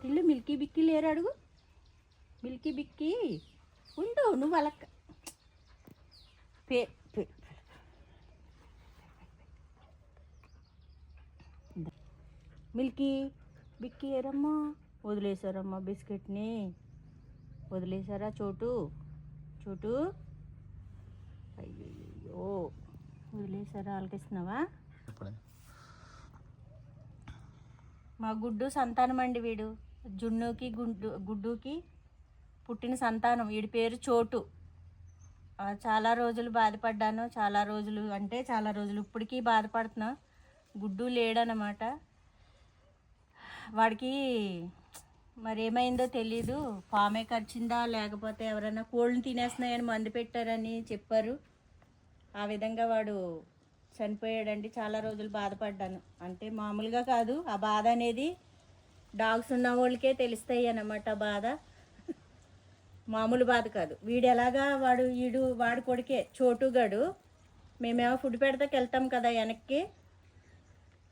ఇల్లు మిల్కీ బిక్కి లేరు అడుగు. మిల్కీ బిక్కి ఉండు, నువ్వు అలా పే పే- మిల్కీ బిక్కి ఏరమ్మా, వదిలేశారమ్మా బిస్కెట్ని, వదిలేశారా చోటు. చోటు అయ్యో వదిలేశారా, ఆలకిస్తున్నావా? మా గుడ్డు సంతానం అండి వీడు. జున్నుకి గుడ్డుకి పుట్టిన సంతానం. వీడి పేరు చోటు. చాలా రోజులు బాధపడ్డాను, చాలా రోజులు అంటే చాలా రోజులు, ఇప్పటికీ బాధపడుతున్నా. గుడ్డు లేడనమాట. వాడికి మరి ఏమైందో తెలీదు, పామే కరిచిందా లేకపోతే ఎవరైనా కోళ్ళని తినేస్తున్నాయని మందు పెట్టారని చెప్పారు. ఆ విధంగా వాడు చనిపోయాడండి. చాలా రోజులు బాధపడ్డాను. అంటే మామూలుగా కాదు, ఆ బాధ అనేది డాగ్స్ ఉన్న వాళ్ళకే తెలుస్తాయి అన్నమాట. బాధ మామూలు బాధ కాదు. వీడు ఎలాగా వాడి కొడుకే చోటుగాడు. మేమేమో ఫుడ్ పెడతాకి వెళ్తాం కదా వెనక్కి,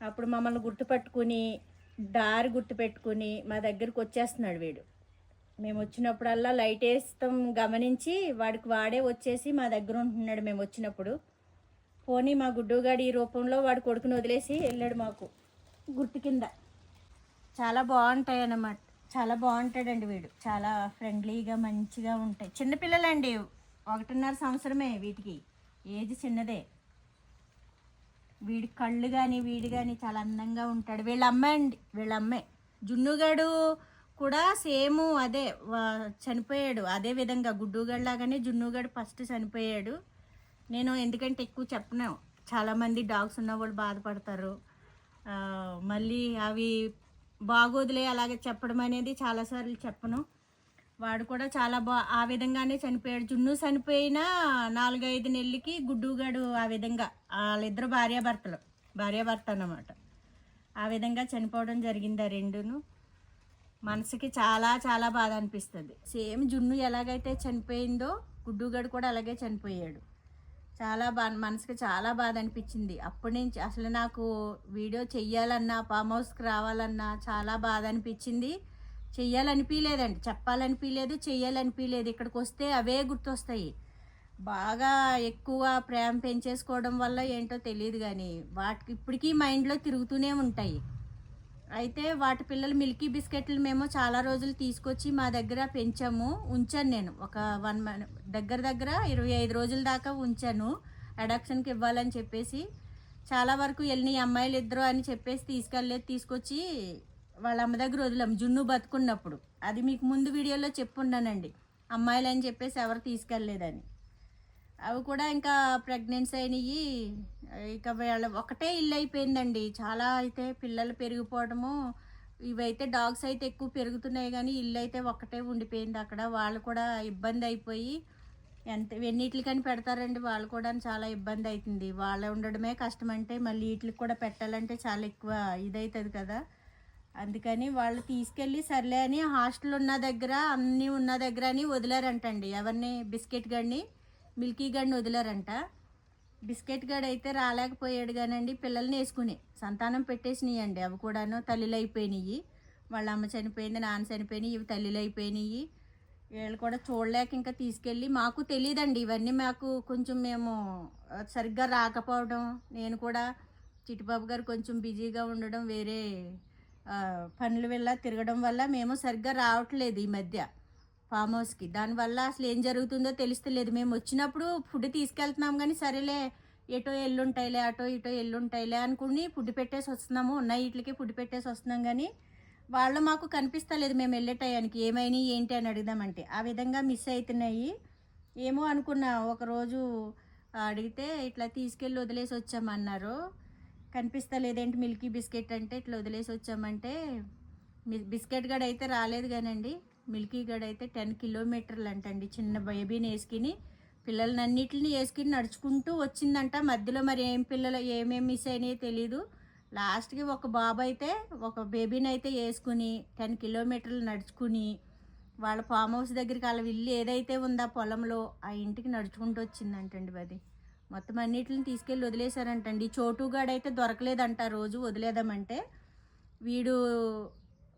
అప్పుడు మమ్మల్ని గుర్తుపట్టుకుని దారి గుర్తుపెట్టుకుని మా దగ్గరికి వచ్చేస్తున్నాడు వీడు. మేము వచ్చినప్పుడల్లా లైట్ వేస్తాం గమనించి వాడే వచ్చేసి మా దగ్గర ఉంటున్నాడు మేము వచ్చినప్పుడు. పోనీ మా గుడ్డుగాడి ఈ రూపంలో వాడి కొడుకుని వదిలేసి వెళ్ళాడు మాకు గుర్తు కింద. చాలా బాగుంటాయి అన్నమాట. చాలా బాగుంటాడండి వీడు. చాలా ఫ్రెండ్లీగా మంచిగా ఉంటాయి. చిన్నపిల్లలండి, 1.5 సంవత్సరమే వీటికి, ఏజ్ చిన్నదే. వీడి కళ్ళు కానీ వీడి కానీ చాలా అందంగా ఉంటాడు. వీళ్ళ అమ్మే జున్నుగాడు కూడా సేమ్ అదే చనిపోయాడు. అదే విధంగా గుడ్డుగాడు లాగానే జున్నుగాడు ఫస్ట్ చనిపోయాడు. నేను ఎందుకంటే ఎక్కువ చెప్పను, చాలామంది డాగ్స్ ఉన్న వాళ్ళు బాధపడతారు. మళ్ళీ అవి బాగోదులే అలాగే చెప్పడం అనేది చాలాసార్లు చెప్పను. వాడు కూడా చాలా ఆ విధంగానే చనిపోయాడు. జున్ను చనిపోయిన 4-5 నెలలకి గుడ్డుగాడు ఆ విధంగా, వాళ్ళిద్దరు భార్యాభర్త అన్నమాట. ఆ విధంగా చనిపోవడం జరిగింది. ఆ రెండును మనసుకి చాలా చాలా బాధ అనిపిస్తుంది. సేమ్ జున్ను ఎలాగైతే చనిపోయిందో గుడ్డుగాడు కూడా అలాగే చనిపోయాడు. చాలా మనసుకి చాలా బాధ అనిపించింది. అప్పటి నుంచి అసలు నాకు వీడియో చెయ్యాలన్నా, ఫామ్ హౌస్కి రావాలన్నా చాలా బాధ అనిపించింది. చెయ్యాలనిపించలేదండి, చెప్పాలనిపించలేదు, చెయ్యాలనిపించలేదు. ఇక్కడికి వస్తే అవే గుర్తొస్తాయి. బాగా ఎక్కువ ప్రేమ పెంచేసుకోవడం వల్ల ఏంటో తెలియదు కానీ వాటికి ఇప్పటికీ మైండ్లో తిరుగుతూనే ఉంటాయి. అయితే వాటి పిల్లలు మిల్కీ బిస్కెట్లు మేము చాలా రోజులు తీసుకొచ్చి మా దగ్గర పెంచాము. ఉంచాను నేను ఒక 1 month దగ్గర 25 రోజుల దాకా ఉంచాను, అడాప్షన్కి ఇవ్వాలని చెప్పేసి. చాలా వరకు వెళ్ళినాయి అమ్మాయిలు ఇద్దరు అని చెప్పేసి తీసుకొచ్చి వాళ్ళ అమ్మ దగ్గర వదిలాం జున్ను బతుకున్నప్పుడు. అది మీకు ముందు వీడియోలో చెప్పున్నానండి, అమ్మాయిలు అని చెప్పేసి ఎవరు తీసుకెళ్ళలేదని. అవి కూడా ఇంకా ప్రెగ్నెన్సీ అయినాయి. ఇక వీళ్ళ ఒకటే ఇల్లు అయిపోయిందండి. చాలా అయితే పిల్లలు పెరిగిపోవడము, ఇవైతే డాగ్స్ అయితే ఎక్కువ పెరుగుతున్నాయి కానీ ఇల్లు అయితే ఒక్కటే ఉండిపోయింది అక్కడ. వాళ్ళు కూడా ఇబ్బంది అయిపోయి ఎన్నిటికని పెడతారండి, వాళ్ళు కూడా చాలా ఇబ్బంది అవుతుంది. వాళ్ళు ఉండడమే కష్టం అంటే మళ్ళీ వీటికి కూడా పెట్టాలంటే చాలా ఎక్కువ ఇదవుతుంది కదా. అందుకని వాళ్ళు తీసుకెళ్ళి సర్లే అని హాస్టల్ ఉన్న దగ్గర అన్నీ ఉన్న దగ్గర అని వదిలారంటండి. ఎవరిని? బిస్కెట్ గడిని, మిల్కీ గడిని వదిలారంట. బిస్కెట్ గడి అయితే రాలేకపోయాడు కానండి, పిల్లల్ని వేసుకుని సంతానం పెట్టేసినాయండి. అవి కూడాను తల్లిలు అయిపోయినాయి. వాళ్ళ అమ్మ చనిపోయింది, నాన్న చనిపోయినాయి, ఇవి తల్లిలు అయిపోయినాయి. వీళ్ళు కూడా చూడలేక ఇంకా తీసుకెళ్ళి, మాకు తెలియదండి ఇవన్నీ, మాకు కొంచెం మేము సరిగ్గా రాకపోవడం, నేను కూడా చిట్టుబాబు గారు కొంచెం బిజీగా ఉండడం, వేరే పనుల వల్ల తిరగడం వల్ల మేము సరిగ్గా రావట్లేదు ఈ మధ్య ఫామ్ హౌస్కి. దానివల్ల అసలు ఏం జరుగుతుందో తెలుస్తలేదు. మేము వచ్చినప్పుడు ఫుడ్ తీసుకెళ్తున్నాం కానీ సరేలే ఎటో ఎల్లుంటాయిలే, అటో ఇటో ఎల్లుంటాయిలే అనుకుని ఫుడ్ పెట్టేసి వస్తున్నాము. ఉన్న వీటికి ఫుడ్ పెట్టేసి వస్తున్నాం కానీ వాళ్ళు మాకు కనిపిస్తలేదు మేము వెళ్ళే టయానికి. ఏమైనా ఏంటి అని అడుగుదామంటే ఆ విధంగా మిస్ అవుతున్నాయి. ఏమో అనుకున్నా, ఒకరోజు అడిగితే ఇట్లా తీసుకెళ్ళి వదిలేసి వచ్చామన్నారు. కనిపిస్తలేదేంటి మిల్కీ బిస్కెట్ అంటే, ఇట్లా వదిలేసి వచ్చామంటే బిస్కెట్ గడ అయితే రాలేదు కానండి, మిల్కీ గడ అయితే 10 కిలోమీటర్లు అంటండి. చిన్న బేబీని వేసుకుని పిల్లలన్నింటిని వేసుకుని నడుచుకుంటూ వచ్చిందంట. మధ్యలో మరి ఏమేమి మిస్ అయినాయో తెలీదు. లాస్ట్కి ఒక బాబు అయితే ఒక బేబీని అయితే వేసుకుని 10 కిలోమీటర్లు నడుచుకుని వాళ్ళ ఫామ్ హౌస్ దగ్గరికి, వాళ్ళ ఇల్లు ఏదైతే ఉందో పొలంలో ఆ ఇంటికి నడుచుకుంటూ వచ్చిందంటండి. అది మొత్తం అన్నిటిని తీసుకెళ్ళి వదిలేశారంటండి. చోటుగాడైతే దొరకలేదంట. రోజు వదిలేదామంటే వీడు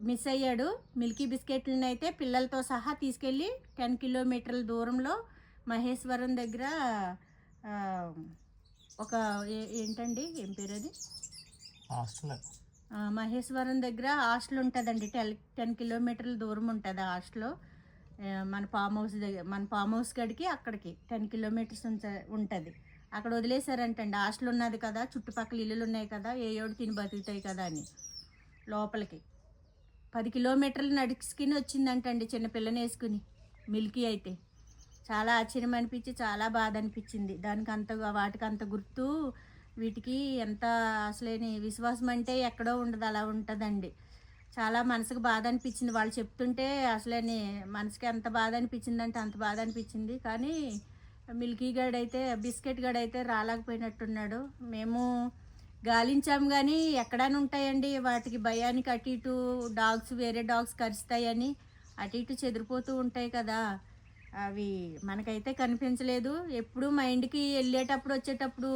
మిస్ అయ్యాడు. మిల్కీ బిస్కెట్లను అయితే పిల్లలతో సహా తీసుకెళ్ళి 10 కిలోమీటర్ల దూరంలో మహేశ్వరం దగ్గర ఆ, ఒక ఏంటండి ఏం పేరు అది, మహేశ్వరం దగ్గర హాస్టల్ ఉంటుందండి. 10 కిలోమీటర్ల దూరం ఉంటుంది ఆ హాస్టల్. మన ఫామ్ హౌస్ దగ్గర, మన ఫామ్ హౌస్ గడికి అక్కడికి 10 కిలోమీటర్స్ ఉంటుంది. అక్కడ వదిలేశారంటండి. హాస్టల్ ఉన్నది కదా, చుట్టుపక్కల ఇల్లులు ఉన్నాయి కదా, ఏ ఏడు తిని బతుకుతాయి కదా అని లోపలికి 10 కిలోమీటర్లు నడుచుకుని వచ్చిందంటండి చిన్నపిల్లని వేసుకుని. మిల్కీ అయితే చాలా ఆశ్చర్యం అనిపించి చాలా బాధ అనిపించింది. దానికి అంత వాటికి అంత గుర్తు, వీటికి ఎంత అసలేని విశ్వాసం అంటే ఎక్కడో ఉండదు, అలా ఉంటుందండి. చాలా మనసుకు బాధ అనిపించింది వాళ్ళు చెప్తుంటే. అసలేని మనసుకి ఎంత బాధ అనిపించిందంటే అంత బాధ అనిపించింది. కానీ మిల్కీ గడైతే, బిస్కెట్ గడైతే రాలేకపోయినట్టున్నాడు. మేము గాలించాము కానీ ఎక్కడైనా ఉంటాయండి, వాటికి భయానికి అటు ఇటు డాగ్స్, వేరే డాగ్స్ కరుస్తాయని అటు ఇటు చెదిరిపోతూ ఉంటాయి కదా, అవి మనకైతే కనిపించలేదు. ఎప్పుడు మైండ్కి వెళ్ళేటప్పుడు వచ్చేటప్పుడు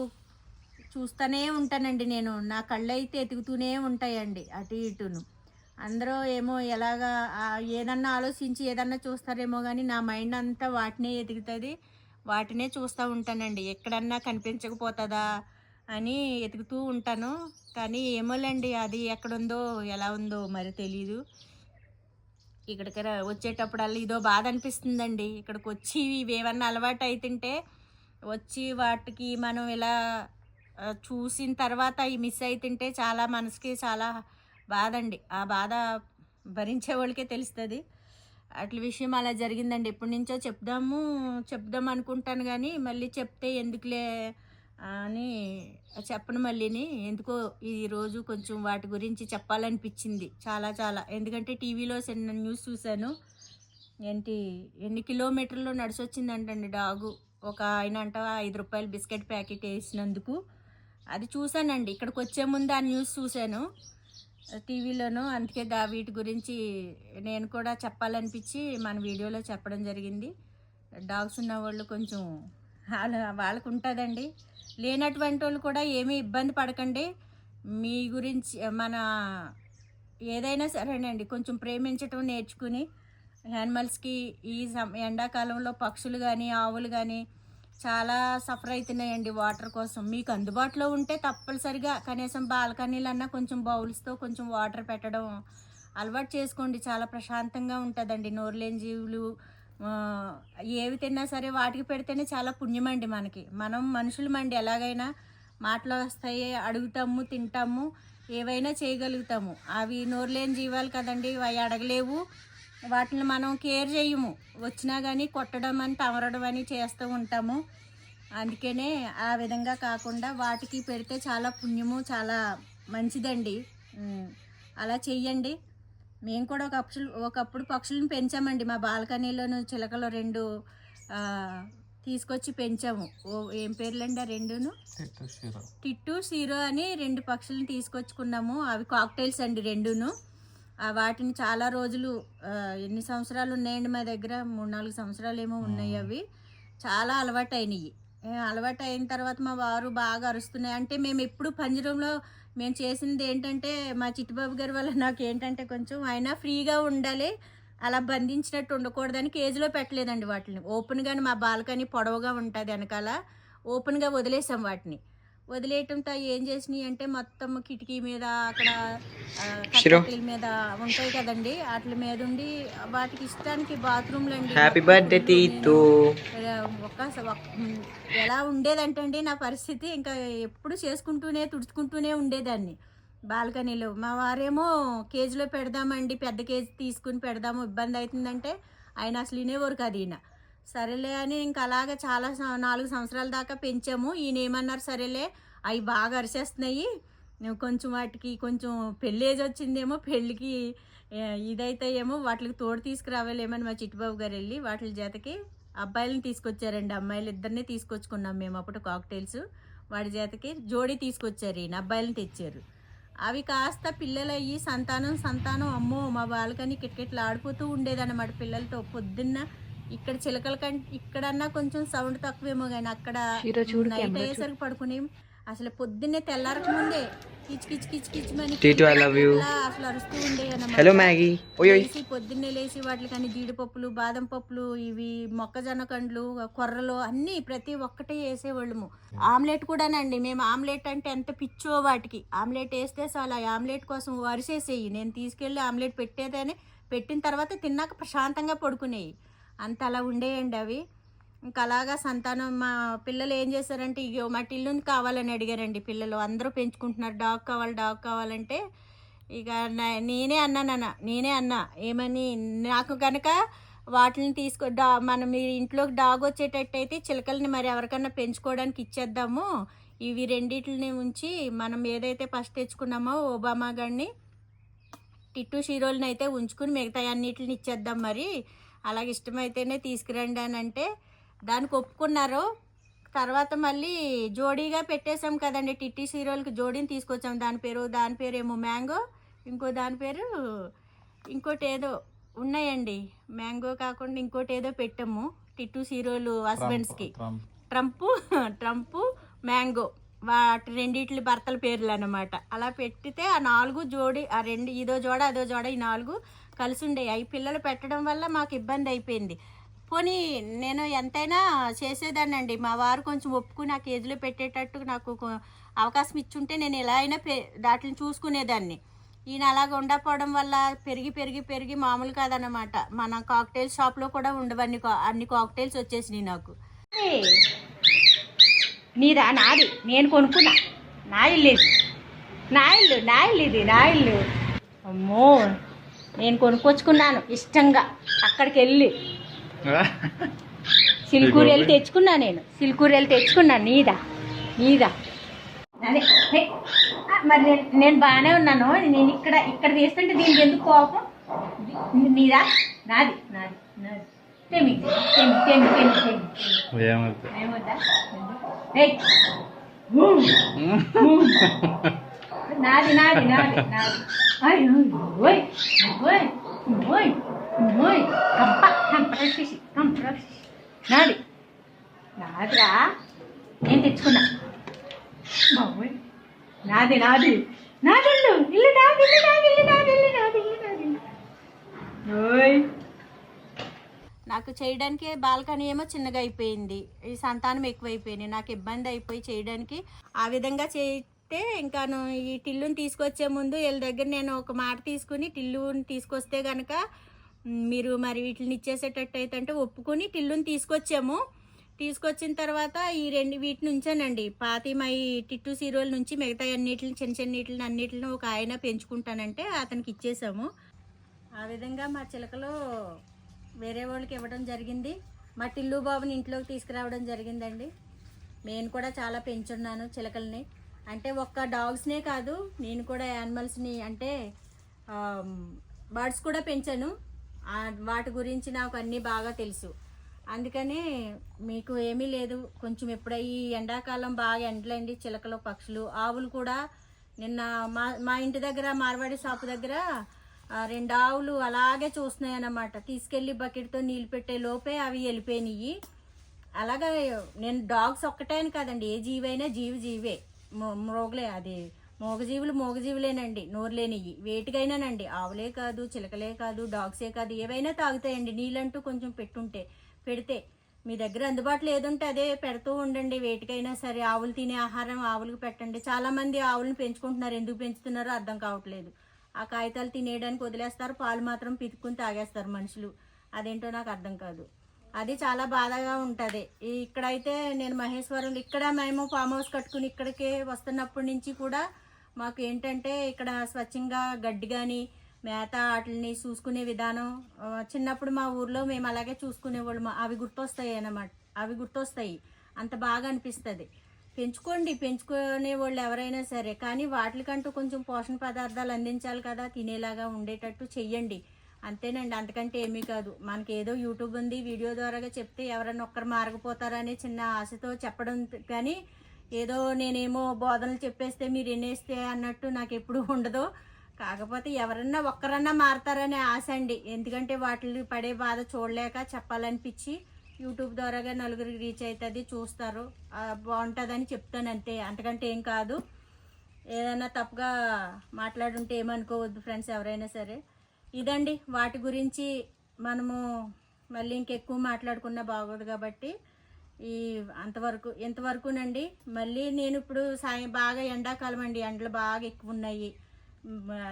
చూస్తూనే ఉంటానండి నేను. నా కళ్ళు అయితే ఎతుకుతూనే ఉంటాయండి అటు ఇటును. అందరూ ఏమో ఎలాగా ఏదన్నా ఆలోచించి ఏదన్నా చూస్తారేమో కానీ నా మైండ్ అంతా వాటినే ఎదుగుతుంది, వాటినే చూస్తూ ఉంటానండి. ఎక్కడన్నా కనిపించకపోతుందా అని ఎతుకుతూ ఉంటాను. కానీ ఏమోలేండి, అది ఎక్కడుందో ఎలా ఉందో మరి తెలీదు. ఇక్కడికి వచ్చేటప్పుడల్లా ఇదో బాధ అనిపిస్తుందండి. ఇక్కడికి వచ్చి ఇవేమన్నా అలవాటు అవుతుంటే వచ్చి వాటికి మనం ఇలా చూసిన తర్వాత ఈ మిస్ అవుతుంటే చాలా మనసుకి చాలా బాధ అండి. ఆ బాధ భరించే వాళ్ళకే తెలుస్తుంది. అట్ల విషయం అలా జరిగిందండి. ఎప్పటి నుంచో చెప్దాం అనుకుంటాను కానీ మళ్ళీ చెప్తే ఎందుకులే అని చెప్పను మళ్ళీని. ఎందుకో ఈరోజు కొంచెం వాటి గురించి చెప్పాలనిపించింది చాలా చాలా. ఎందుకంటే టీవీలో న్యూస్ చూశాను. ఎన్ని కిలోమీటర్లు నడిచొచ్చిందంటండి డాగు. ఒక ఆయన అంట 5 రూపాయలు బిస్కెట్ ప్యాకెట్ వేసినందుకు. అది చూశానండి. ఇక్కడికి వచ్చే ముందు ఆ న్యూస్ చూశాను టీవీలోను. అందుకే వీటి గురించి నేను కూడా చెప్పాలనిపించి మన వీడియోలో చెప్పడం జరిగింది. డాగ్స్ ఉన్న వాళ్ళు కొంచెం వాళ్ళకు ఉంటుందండి. లేనటువంటి వాళ్ళు కూడా ఏమీ ఇబ్బంది పడకండి. మీ గురించి మన ఏదైనా సరేనండి కొంచెం ప్రేమించటం నేర్చుకుని యానిమల్స్కి ఈ ఎండాకాలంలో పక్షులు కానీ ఆవులు కానీ చాలా సఫర్ అవుతున్నాయండి వాటర్ కోసం. మీకు అందుబాటులో ఉంటే తప్పనిసరిగా కనీసం బాల్కనీలన్నా కొంచెం బౌల్స్తో కొంచెం వాటర్ పెట్టడం అలవాటు చేసుకోండి. చాలా ప్రశాంతంగా ఉంటుందండి. నోరులేని జీవులు ఏవి తిన్నా సరే వాటికి పెడితేనే చాలా పుణ్యమండి మనకి. మనం మనుషులమండి, ఎలాగైనా మాటలు వస్తాయి, అడుగుతాము, తింటాము, ఏవైనా చేయగలుగుతాము. అవి నోరులేని జీవాలు కదండి, అవి అడగలేవు. వాటిని మనం కేర్ చేయము. వచ్చినా కానీ కొట్టడం అని తమరడం అని చేస్తూ ఉంటాము. అందుకనే ఆ విధంగా కాకుండా వాటికి పెడితే చాలా పుణ్యము, చాలా మంచిదండి. అలా చెయ్యండి. మేము కూడా ఒకప్పుడు పక్షులను పెంచామండి. మా బాల్కనీలోను చిలకలు 2 తీసుకొచ్చి పెంచాము. ఏం పేర్లండి ఆ రెండును? టిట్టు, షీరో అని 2 పక్షులను తీసుకొచ్చుకున్నాము. అవి కాక్టైల్స్ అండి రెండును. వాటిని చాలా రోజులు, ఎన్ని సంవత్సరాలు ఉన్నాయండి మా దగ్గర, 3-4 సంవత్సరాలు ఏమో ఉన్నాయి. అవి చాలా అలవాటు అయినాయి. అలవాటు అయిన తర్వాత మా వారు బాగా అరుస్తున్నాయి. అంటే మేము ఎప్పుడు పంజరంలో మేము చేసింది ఏంటంటే, మా చిట్టుబాబు గారి వల్ల నాకు ఏంటంటే కొంచెం ఆయన ఫ్రీగా ఉండాలి, అలా బంధించినట్టు ఉండకూడదని కేజీలో పెట్టలేదండి వాటిని. ఓపెన్గానే మా బాల్కనీ పొడవుగా ఉంటుంది వెనకాల, ఓపెన్గా వదిలేసాం వాటిని. వదిలేయటంతో ఏం చేసినాయి అంటే మొత్తం కిటికీ మీద, అక్కడ కట్టెల మీద ఉంటాయి కదండి, వాటి మీద ఉండి వాటికి ఇష్టానికి బాత్రూమ్లు అండి. Happy birthday Titu. ఎలా ఉండేదంటండి నా పరిస్థితి, ఇంకా ఎప్పుడు తుడుచుకుంటూనే ఉండేదాన్ని బాల్కనీలో. మా వారేమో కేజీలో పెడదామండి, పెద్ద కేజీ తీసుకుని పెడదాము, ఇబ్బంది అవుతుందంటే ఆయన అసలు వినేవారు కాదు. ఈయన సరేలే అని ఇంకా అలాగా చాలా 4 సంవత్సరాల దాకా పెంచాము. ఈయన ఏమన్నారు, సరేలే అవి బాగా అరిచేస్తున్నాయి, కొంచెం వాటికి కొంచెం పెళ్ళి ఏజ్ వచ్చిందేమో, పెళ్ళికి ఇదైతే ఏమో వాటికి తోడు తీసుకురావాలేమని మా చిట్టుబాబు గారు వెళ్ళి వాటి చేతకి అబ్బాయిలను తీసుకొచ్చారండి. అమ్మాయిలు 2 తీసుకొచ్చుకున్నాం మేము అప్పుడు కాక్టైల్స్. వాడి చేతకి జోడీ తీసుకొచ్చారు, ఈయన అబ్బాయిలను తెచ్చారు. అవి కాస్త పిల్లలు అయ్యి సంతానం అమ్మో మా బాల్కనీ కిటకిట్లు ఆడిపోతూ ఉండేదన్నమాట పిల్లలతో. పొద్దున్న ఇక్కడ చిలకల కంటే ఇక్కడన్నా కొంచెం సౌండ్ తక్కువేమో కానీ అక్కడ నైట్ అయ్యేసరికి పడుకుని అసలు పొద్దున్నే తెల్లారక ముందే కిచ్ కిచ్ కిచ్ కిచ్ మని అసలు అరుస్తూ ఉండే అన్నమాట. పొద్దున్నే లేచి వాటికని జీడిపప్పులు, బాదం పప్పులు, ఇవి మొక్కజొన్న కండ్లు, కొర్రలు అన్నీ ప్రతి ఒక్కటి వేసేవాళ్ళము. ఆమ్లెట్ కూడానండి, మేము ఆమ్లెట్ అంటే ఎంత పిచ్చో వాటికి. ఆమ్లెట్ వేస్తే చాలా ఆమ్లెట్ కోసం వరిసేసేయి, నేను తీసుకెళ్ళి ఆమ్లెట్ పెట్టేదని. పెట్టిన తర్వాత తిన్నాక ప్రశాంతంగా పడుకునేవి. అంత అలా ఉండేయండి అవి. ఇంకా అలాగా సంతానం మా పిల్లలు ఏం చేశారంటే, ఇగో మా టిల్లుని కావాలని అడిగారండి పిల్లలు. అందరూ పెంచుకుంటున్నారు, డాగ్ కావాలంటే ఇక నేనే అన్నా ఏమని, నాకు కనుక వాటిని మనం మీ ఇంట్లోకి డాగ్ వచ్చేటట్టయితే చిలకల్ని మరి ఎవరికన్నా పెంచుకోవడానికి ఇచ్చేద్దాము. ఇవి రెండిటిని ఉంచి మనం ఏదైతే ఫస్ట్ తెచ్చుకున్నామో ఒబామా గారిని, టిట్టు షీరోల్ని అయితే ఉంచుకుని మిగతా అన్నిటిని ఇచ్చేద్దాం, మరి అలాగే ఇష్టమైతేనే తీసుకురండి అని అంటే దానికి ఒప్పుకున్నారు. తర్వాత మళ్ళీ జోడీగా పెట్టేశాం కదండి, టిట్టి షీరోల్కి జోడీని తీసుకొచ్చాం. దాని పేరు ఏమో మ్యాంగో, దాని పేరు ఇంకోటి ఏదో ఉన్నాయండి. మ్యాంగో కాకుండా ఇంకోటి ఏదో పెట్టాము టిట్టు షీరోలు హస్బెండ్స్కి. ట్రంపు మ్యాంగో, వాటి రెండిట్ల భర్తల పేర్లు అన్నమాట. అలా పెట్టితే ఆ 4 జోడి, ఆ 2 ఇదో జోడ అదో జోడ, ఈ 4 కలిసి ఉండే. అవి పిల్లలు పెట్టడం వల్ల మాకు ఇబ్బంది అయిపోయింది. పోనీ నేను ఎంతైనా చేసేదాన్నండి. మా వారు కొంచెం ఒప్పుకుని నా కేజీలో పెట్టేటట్టు నాకు అవకాశం ఇచ్చుంటే నేను ఎలా అయినా వాటిని చూసుకునేదాన్ని. ఈయన అలాగ ఉండకపోవడం వల్ల పెరిగి మామూలు కాదన్నమాట. మన కాక్టైల్ షాప్లో కూడా ఉండవన్నీ అన్ని కాక్టైల్స్ వచ్చేసినాయి నాకు. నీదా? నాది, నేను కొనుక్కున్నా. నా ఇల్లు ఇది, నా ఇల్లు. అమ్మో, నేను కొనుక్కొచ్చుకున్నాను ఇష్టంగా. అక్కడికి వెళ్ళి సిల్కూరెలు తెచ్చుకున్నా. నీదా అదే. మరి నేను బాగానే ఉన్నాను. నేను ఇక్కడ తీస్తుంటే దీనికి ఎందుకు కోపం? నీదా? నాది. నాదిరా, నేను తెచ్చుకున్నా. నాది ఇల్లు నాకు చేయడానికి బాల్కనీ ఏమో చిన్నగా అయిపోయింది, ఈ సంతానం ఎక్కువైపోయింది, నాకు ఇబ్బంది అయిపోయి చేయడానికి. ఆ విధంగా చేస్తే ఇంకాను ఈ టిల్లుని తీసుకొచ్చే ముందు వీళ్ళ దగ్గర నేను ఒక మాట తీసుకుని, టిల్లుని తీసుకొస్తే కనుక మీరు మరి వీటిని ఇచ్చేసేటట్టు అయితే ఒప్పుకొని టిల్లుని తీసుకొచ్చిన తర్వాత ఈ వీటి నుంచేనండి పాతిమై టిట్టు షీరోల్ నుంచి మిగతా అన్నిటిని చిన్న అన్నిటిని ఒక ఆయన పెంచుకుంటానంటే అతనికి ఇచ్చేసాము. ఆ విధంగా మా చిలకలో వేరే వాళ్ళకి ఇవ్వడం జరిగింది. మా టిల్లు బాబుని ఇంట్లోకి తీసుకురావడం జరిగిందండి. నేను కూడా చాలా పెంచున్నాను చిలకల్ని. అంటే ఒక్క డాగ్స్నే కాదు, నేను కూడా యానిమల్స్ని అంటే బర్డ్స్ కూడా పెంచాను. వాటి గురించి నాకు అన్నీ బాగా తెలుసు. అందుకని మీకు ఏమీ లేదు. కొంచెం ఈ ఎండాకాలం బాగా ఎండలండి, చిలకలు, పక్షులు, ఆవులు కూడా. నిన్న మా ఇంటి దగ్గర మార్వాడి షాపు దగ్గర 2 ఆవులు అలాగే చూస్తున్నాయి అన్నమాట. తీసుకెళ్ళి బకెట్తో నీళ్ళు పెట్టే లోపే అవి వెళ్ళిపోయినాయి. అలాగా నేను డాగ్స్ ఒక్కటే అని కాదండి, ఏ జీవైనా జీవే, మృగలే. అది మూగజీవులేనండి, నోరు లేనివి. వేటికైనానండి, ఆవులే కాదు, చిలకలే కాదు, డాగ్సే కాదు, ఏవైనా తాగుతాయండి నీళ్ళంటూ కొంచెం పెడితే. మీ దగ్గర అందుబాటులో ఏదుంటే అదే పెడుతూ ఉండండి. వేటికైనా సరే ఆవులు తినే ఆహారం ఆవులకు పెట్టండి. చాలామంది ఆవులను పెంచుకుంటున్నారు, ఎందుకు పెంచుతున్నారో అర్థం కావట్లేదు. ఆ కాగితాలు తినేయడానికి వదిలేస్తారు, పాలు మాత్రం పితుక్కుని తాగేస్తారు మనుషులు. అదేంటో నాకు అర్థం కాదు. అది చాలా బాధగా ఉంటుంది. ఇక్కడైతే నేను మహేశ్వరం, ఇక్కడ మేము ఫామ్ హౌస్ కట్టుకుని ఇక్కడికే వస్తున్నప్పటి నుంచి కూడా మాకు ఏంటంటే ఇక్కడ స్వచ్ఛంగా గడ్డి కానీ మేత వాటిని చూసుకునే విధానం, చిన్నప్పుడు మా ఊర్లో మేము అలాగే చూసుకునేవాళ్ళం. అవి గుర్తొస్తాయి. అంత బాగా అనిపిస్తుంది. పెంచుకునే వాళ్ళు ఎవరైనా సరే, కానీ వాటికంటూ కొంచెం పోషణ పదార్థాలు అందించాలి కదా, తినేలాగా ఉండేటట్టు చెయ్యండి. అంతేనండి, అంతకంటే ఏమీ కాదు. మనకి ఏదో యూట్యూబ్ ఉంది, వీడియో ద్వారాగా చెప్తే ఎవరైనా ఒక్కరు మారకపోతారని చిన్న ఆశతో చెప్పడం, కానీ ఏదో నేనేమో బోధనలు చెప్పేస్తే మీరు వినేస్తే అన్నట్టు నాకు ఎప్పుడూ ఉండదు. కాకపోతే ఎవరన్నా ఒక్కరన్నా మారతారనే ఆశ అండి. ఎందుకంటే వాటిని పడే బాధ చూడలేక చెప్పాలనిపించి యూట్యూబ్ ద్వారాగా నలుగురికి రీచ్ అవుతుంది, చూస్తారు, బాగుంటుందని చెప్తాను అంతే, అంతకంటే ఏం కాదు. ఏదైనా తప్పుగా మాట్లాడుంటే ఏమనుకోవద్దు ఫ్రెండ్స్ ఎవరైనా సరే. ఇదండి వాటి గురించి మనము మళ్ళీ ఇంకెక్కువ మాట్లాడుకున్నా బాగోదు కాబట్టి ఈ ఎంతవరకునండి. మళ్ళీ నేను ఇప్పుడు బాగా ఎండాకాలం అండి, ఎండలు బాగా ఎక్కువ ఉన్నాయి.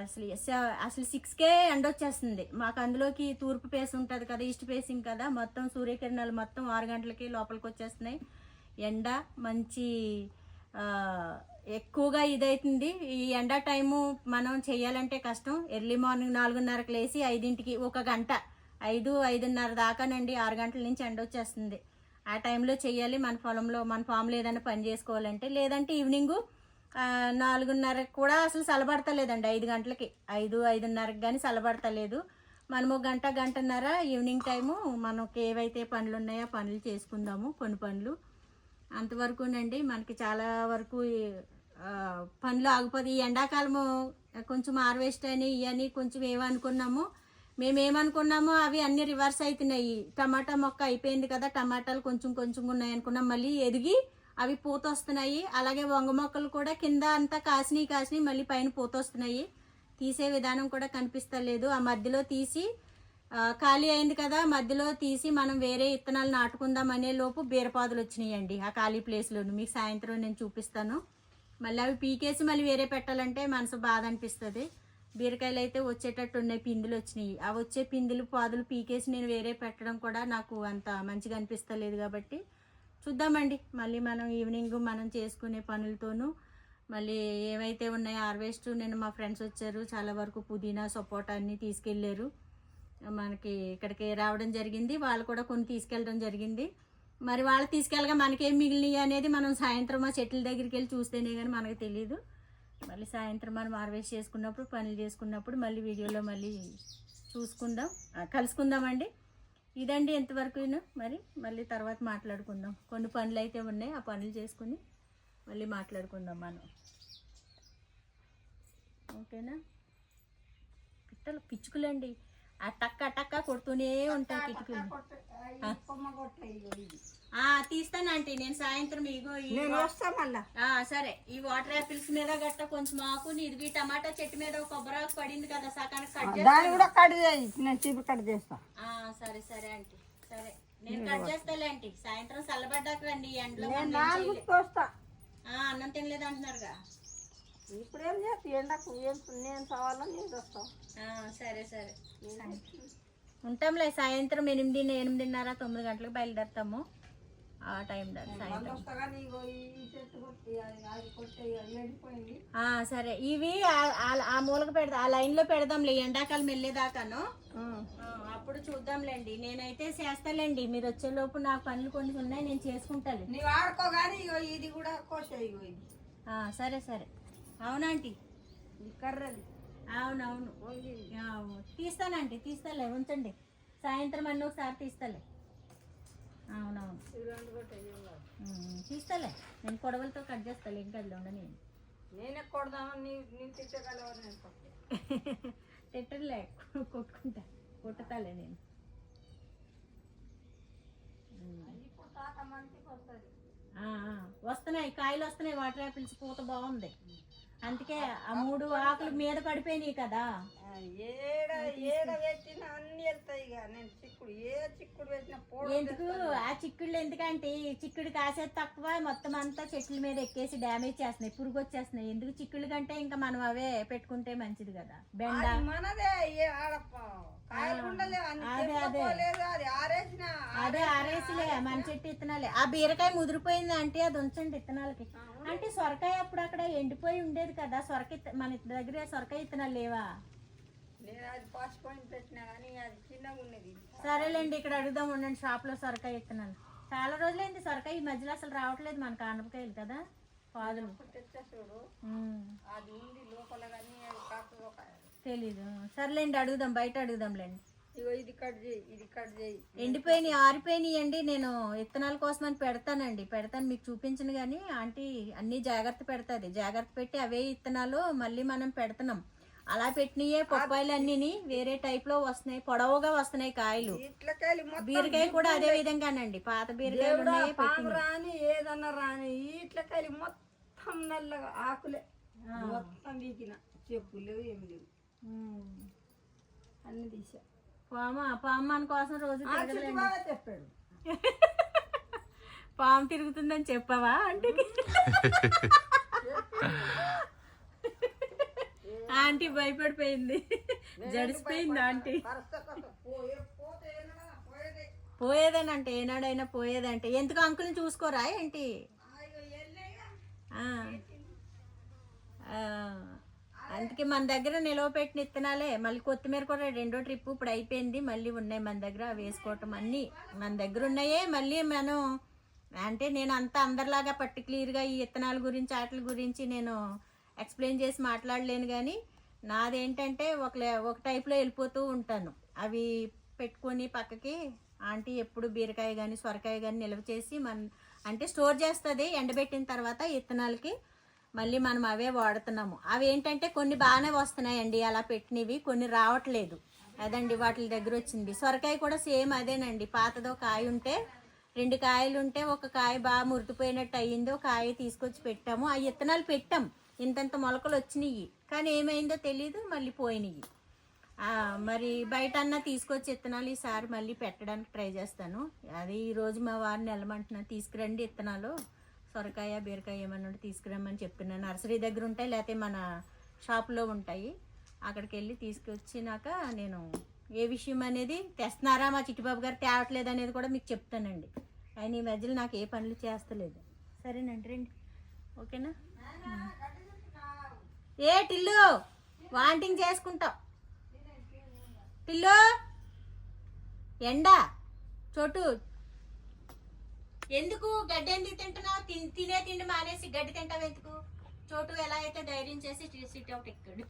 అసలు 6కే ఎండ వచ్చేస్తుంది మాకు. అందులోకి తూర్పు ఫేస్ ఉంటుంది కదా, ఈస్ట్ ఫేసింగ్ కదా, మొత్తం సూర్యకిరణాలు మొత్తం 6 గంటలకి లోపలికి వచ్చేస్తున్నాయి. ఎండ మంచి ఎక్కువగా ఇదవుతుంది. ఈ ఎండ టైము మనం చేయాలంటే కష్టం. ఎర్లీ మార్నింగ్ 4:30కి లేచి 5ంటికి 1 గంట, 5-5:30 దాకానండి, 6 గంటల నుంచి ఎండ వచ్చేస్తుంది. ఆ టైంలో చేయాలి మన పొలంలో, మన ఫామ్లో ఏదైనా పని చేసుకోవాలంటే. లేదంటే ఈవినింగు 4:30కి కూడా అసలు చల్లబడతలేదండి. 5 గంటలకి 5-5:30కి కానీ చల్లబడతలేదు. మనము గంటన్నర ఈవినింగ్ టైము మనకి ఏవైతే పనులు ఉన్నాయో పనులు చేసుకుందాము. కొన్ని పనులు అంతవరకునండి. మనకి చాలా వరకు పనులు ఆగిపోయి ఈ ఎండాకాలము కొంచెం హార్వెస్ట్ అని ఇవన్నీ కొంచెం ఏమనుకున్నాము, మేమేమనుకున్నామో అవి అన్నీ రివర్స్ అవుతున్నాయి. టమాటా మొక్క అయిపోయింది కదా, టమాటాలు కొంచెం ఉన్నాయి అనుకున్నాం, మళ్ళీ ఎదిగి అవి పూత వస్తున్నాయి. అలాగే వంగ మొక్కలు కూడా కింద అంతా కాసినాయి, మళ్ళీ పైన పూత వస్తున్నాయి. తీసే విధానం కూడా కనిపిస్తలేదు. ఆ మధ్యలో తీసి ఖాళీ అయింది కదా, మధ్యలో తీసి మనం వేరే విత్తనాలు నాటుకుందాం అనే లోపు బీరపాదులు వచ్చినాయండి ఆ ఖాళీ ప్లేస్లోను. మీకు సాయంత్రం నేను చూపిస్తాను. మళ్ళీ అవి పీకేసి మళ్ళీ వేరే పెట్టాలంటే మనసు బాధ అనిపిస్తుంది. బీరకాయలు అయితే వచ్చేటట్టు ఉన్నాయి, పిందులు వచ్చినాయి. ఆ వచ్చే పిందులు పాదులు పీకేసి నేను వేరే పెట్టడం కూడా నాకు అంత మంచిగా అనిపిస్తలేదు. కాబట్టి చూద్దామండి, మళ్ళీ మనం ఈవినింగ్ మనం చేసుకునే పనులతోనూ మళ్ళీ ఏవైతే ఉన్నాయో హార్వెస్ట్. నేను మా ఫ్రెండ్స్ వచ్చారు, చాలా వరకు పుదీనా సపోటా అన్నీ తీసుకెళ్ళారు. మనకి ఇక్కడికి రావడం జరిగింది, వాళ్ళు కూడా కొన్ని తీసుకెళ్ళడం జరిగింది. మరి వాళ్ళు తీసుకెళ్ళగా మనకేం మిగిలినాయి అనేది మనం సాయంత్రం ఆ చెట్ల దగ్గరికి వెళ్ళి చూస్తేనే కానీ మనకు తెలియదు. మళ్ళీ సాయంత్రం మనం హార్వెస్ట్ చేసుకున్నప్పుడు పనులు చేసుకున్నప్పుడు మళ్ళీ వీడియోలో మళ్ళీ కలుసుకుందామండి. ఇదండి ఎంతవరకు. మరి మళ్ళీ తర్వాత మాట్లాడుకుందాం. కొన్ని పనులు అయితే ఉన్నాయి, ఆ పనులు చేసుకుని మళ్ళీ మాట్లాడుకుందాం మనం. ఓకేనా? పిచ్చుకులండి అటక్క కొడుతూనే ఉంటాయి కిటికీలు. తీస్తానంటే నేను సాయంత్రం సరే. ఈ వాటర్ యాపిల్స్ మీద గట్ట కొంచెం ఆకు, ఇదిగి టమాటా చెట్టు మీద కొబ్బరి పడింది కదా, సకానికి కట్ చేస్తా. సరే సరే ఆంటీ, సరే నేను కట్ చేస్తాలే ఆంటీ. సాయంత్రం చల్లబడ్డాక రండి, ఎండలో అన్నం తినలేదు అంటున్నారుగా. ఇప్పుడేం చేస్తా, ఎండకు నేను కావాలా నేను వస్తాం. సరే సరే ఉంటాంలే. సాయంత్రం 8-8:30 9 గంటలకు బయలుదేరుతాము. ఆ టైం సరే. ఇవి ఆ మూలక పెడదాం, ఆ లైన్లో పెడదాంలే ఎండాకాలం వెళ్ళేదాకాను. అప్పుడు చూద్దాంలేండి. నేనైతే చేస్తాలేండి, మీరు వచ్చేలోపు నా పనులు కొన్ని ఉన్నాయి, నేను చేసుకుంటాను. ఇది కూడా సరే సరే. అవునాంటీ, కర్రది అవునవును తీస్తానండి, తీస్తాలే, ఉంచండి. సాయంత్రం అన్నీ ఒకసారి తీస్తాలే. అవునవును తీస్తాలే, నేను కొడవలతో కట్ చేస్తాలే. ఇంకా అది ఉండని నేనే కొడదామని తిట్టలే, కొట్టుతాలే నేను. వస్తున్నాయి కాయలు, వస్తున్నాయి. వాటర్ యాపిల్స్ పూత బాగుంది, అందుకే ఆ 3 ఆకులు మీద పడిపోయినాయి కదా. ఎందుకు ఆ చిక్కుళ్ళు ఎందుకంటే చిక్కుడు కాసేది తక్కువ, మొత్తం అంతా చెట్ల మీద ఎక్కేసి డ్యామేజ్ చేస్తున్నాయి, పురుగు వచ్చేస్తున్నాయి. ఎందుకు చిక్కుళ్ళు కంటే ఇంకా మనం అవే పెట్టుకుంటే మంచిది కదా. బెండ అదే ఆరేసిలే, మన చెట్టు ఇత్తనాలే. ఆ బీరకాయ ముదిరిపోయింది అంటే అది ఉంచండి ఇత్తనాలకి. అంటే సొరకాయ అప్పుడు అక్కడ ఎండిపోయి ఉండేది కదా, మన దగ్గర సొరకాయ ఇత్తనాలు లేవా? సరేలేండి, ఇక్కడ అడుగుదాం ఉండండి. షాప్లో సొరకాయ ఇత్తనాలు చాలా రోజులైంది. సొరకాయ ఈ మధ్యలో అసలు రావట్లేదు మనకు, ఆనపకాయలు కదా పాదులు. తెలీదు. సర్లేండి, అడుగుదాం, బయట అడుగుదాంలేండి. ఎండిపోయినాయి, ఆరిపోయినాయి అండి. నేను విత్తనాల కోసం అని పెడతాను మీకు చూపించను. కానీ ఆంటీ అన్ని జాగ్రత్త పెడతాది, జాగ్రత్త పెట్టి అవే విత్తనాలు మళ్ళీ మనం పెడుతున్నాం. అలా పెట్టినయే పప్పాయిలు అన్నీ వేరే టైప్ లో వస్తున్నాయి, పొడవుగా వస్తున్నాయి కాయలు. ఇట్లకెళ్ళి మొత్తం బీరకాయ కూడా అదే విధంగానండి, పాత బీరకాయలు ఉన్నాయి పాము రాని ఏదన్నా రాని ఇట్లకెళ్ళి మొత్తం నల్లగా ఆకులే మొత్తం వీకిన, చెప్పులు లేవు ఏమి లేవు, అన్ని తీసా. పాము కోసం రోజు చెప్పాడు పాము తిరుగుతుందని చెప్పావా అంటే? Aunty భయపడిపోయింది, జడిసిపోయింది aunty. పోయేదేనంటే ఏనాడైనా పోయేదంటే ఎందుకు అంకుల్ని చూసుకోరా ఏంటి? అందుకే మన దగ్గర నిలవ పెట్టిన ఇత్తనాలే. మళ్ళీ కొత్తిమీర కూడా 2వ ట్రిప్ ఇప్పుడు అయిపోయింది, మళ్ళీ ఉన్నాయి మన దగ్గర వేసుకోవటం. అన్నీ మన దగ్గర ఉన్నాయే. మళ్ళీ మనం అంటే నేను అంత అందరిలాగా పర్టికులర్గా ఈ ఇత్తనాల గురించి వాటి గురించి నేను ఎక్స్ప్లెయిన్ చేసి మాట్లాడలేను, కానీ నాదేంటంటే ఒక టైప్లో వెళ్ళిపోతూ ఉంటాను. అవి పెట్టుకొని పక్కకి ఆంటీ ఎప్పుడు బీరకాయ కానీ సొరకాయ కానీ నిల్వ చేసి అంటే స్టోర్ చేస్తుంది. ఎండబెట్టిన తర్వాత ఇత్తనాలకి మళ్ళీ మనం అవే వాడుతున్నాము. అవి ఏంటంటే కొన్ని బాగానే వస్తున్నాయండి అలా పెట్టినవి, కొన్ని రావట్లేదు. అదండి వాటి దగ్గర వచ్చింది. సొరకాయ కూడా సేమ్ అదేనండి, పాతదో కాయ ఉంటే 2 కాయలు ఉంటే ఒక కాయ బాగా మురికిపోయినట్టు అయ్యిందో కాయ తీసుకొచ్చి పెట్టాము. ఆ ఇత్తనాలు పెట్టాం, ఇంతంత మొలకలు వచ్చినాయి, కానీ ఏమైందో తెలీదు, మళ్ళీ పోయినాయి. మరి బయట అన్నా తీసుకొచ్చి ఇత్తనాలు ఈసారి మళ్ళీ పెట్టడానికి ట్రై చేస్తాను. అది ఈరోజు మా వారిని వెళ్ళమంటున్నా, తీసుకురండి ఇత్తనాలు, సొరకాయ బీరకాయ ఏమన్నా తీసుకురమ్మని చెప్తున్నాను. నర్సరీ దగ్గర ఉంటాయి, లేకపోతే మన షాప్లో ఉంటాయి, అక్కడికి వెళ్ళి తీసుకొచ్చినాక నేను ఏ విషయం అనేది తెస్తున్నారా మా చిట్టిబాబు గారు తేవట్లేదు అనేది కూడా మీకు చెప్తానండి. ఆయన ఈ మధ్యలో నాకు ఏ పనులు చేస్తలేదు. సరేనండి, రండి, ఓకేనా? ఏ టిల్లు వాంటింగ్ చేసుకుంటావు? టిల్లు ఎండా చోటు ఎందుకు గడ్డి ఎందుకు తింటున్నావు? తినే తిండి మానేసి గడ్డి తింటావు ఎందుకు? చోటు ఎలా అయితే ధైర్యం చేసి సిట్ అవుట్ ఎక్కాడు.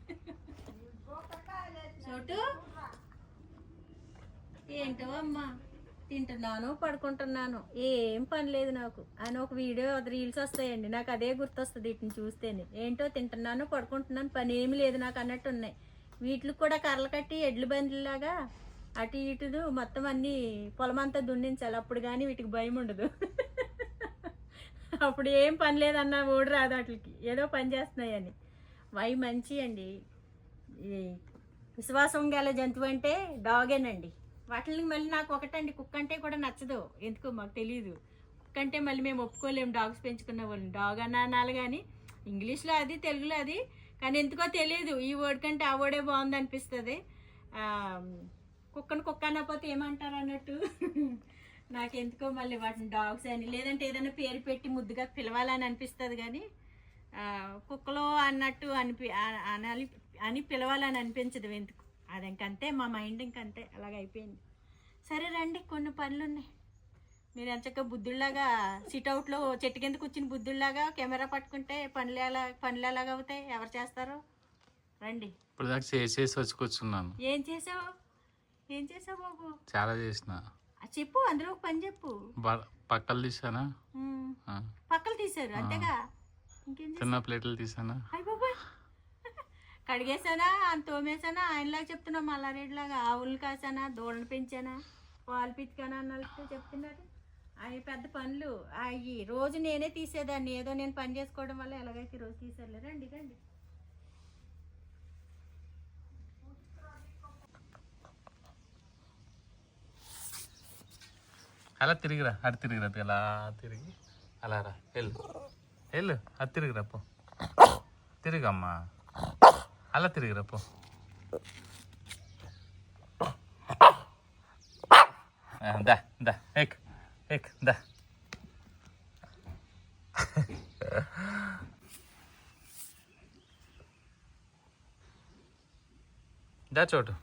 చోటు ఏంటో అమ్మా, తింటున్నాను పడుకుంటున్నాను, ఏం పని లేదు నాకు అని ఒక వీడియో రీల్స్ వస్తాయండి, నాకు అదే గుర్తొస్తుంది వీటిని చూస్తేనే. ఏంటో తింటున్నాను పడుకుంటున్నాను, పని ఏమి లేదు నాకు అన్నట్టు ఉన్నాయి. వీటికి కూడా కర్రలు కట్టి ఎడ్ల బండిలాగా అటు ఇటు మొత్తం అన్నీ పొలమంతా దున్నించాలి, అప్పుడు కానీ వీటికి భయం ఉండదు. అప్పుడు ఏం పని లేదన్నా ఓడి రాదు వాటికి, ఏదో పని చేస్తున్నాయని. అవి మంచి అండి. ఈ విశ్వాసం గల జంతువు అంటే డాగేనండి. వాటిని మళ్ళీ నాకు ఒకటండి, కుక్క అంటే కూడా నచ్చదు, ఎందుకో మాకు తెలియదు. కుక్క అంటే మళ్ళీ మేము ఒప్పుకోలేము, డాగ్స్ పెంచుకున్న వాళ్ళని. డాగ్ అనాలి కానీ ఇంగ్లీష్లో అది, తెలుగులో అది, కానీ ఎందుకో తెలియదు ఈ వర్డ్ కంటే ఆ వర్డే బాగుంది అనిపిస్తుంది. కుక్కను కుక్క అనకపోతే ఏమంటారు అన్నట్టు నాకెందుకో మళ్ళీ వాటిని డాగ్స్ అని లేదంటే ఏదైనా పేరు పెట్టి ముద్దుగా పిలవాలని అనిపిస్తుంది, కానీ కుక్కలో అన్నట్టు అనాలి అని పిలవాలని అనిపించదు ఎందుకు. అది ఇంకంతే, మా మైండ్ ఇంకంతే, అలాగ అయిపోయింది. సరే రండి, కొన్ని పనులు ఉన్నాయి. మీరు ఎంచక్క బుద్ధుల్లాగా సిట్అవుట్లో చెట్టు కింద కూర్చుని బుద్ధుల్లాగా కెమెరా పట్టుకుంటే పనులు ఎలాగ అవుతాయి? ఎవరు చేస్తారు? రండి. ఇప్పుడు దాకా చేసి వచ్చి కూర్చున్నాను. ఏం చేసావు బాబు? చాలా చేసిన. చెప్పు, అందులో ఒక పని చెప్పు. పక్కలు తీసానా? పక్కలు తీసారు అంతేగా, ఇంకేం చిన్న ప్లేట్లు తీసానా? అయ్య బాబా, కడిగేసానా, తోమేసానా, ఆయనలాగా చెప్తున్నా మల్లారెడ్డిలాగా. ఆవులు కాసానా, దూడలు పెంచానా, పాలు పితికానా అన్నట్టు చెప్తున్నారు. అవి పెద్ద పనులు అవి రోజు నేనే తీసేదాన్ని, ఏదో నేను పని చేసుకోవడం వల్ల ఎలాగైతే రోజు తీసేయాలి. రండి రండి. అలా తిరిగిరా, అటు తిరిగిరా, అలా తిరిగి అలా రా, వెళ్ళు అది తిరిగిరా పో, తిరిగమ్మా, అలా తిరిగిరా పో. దా దా ఎక్ దా. దా చోటు.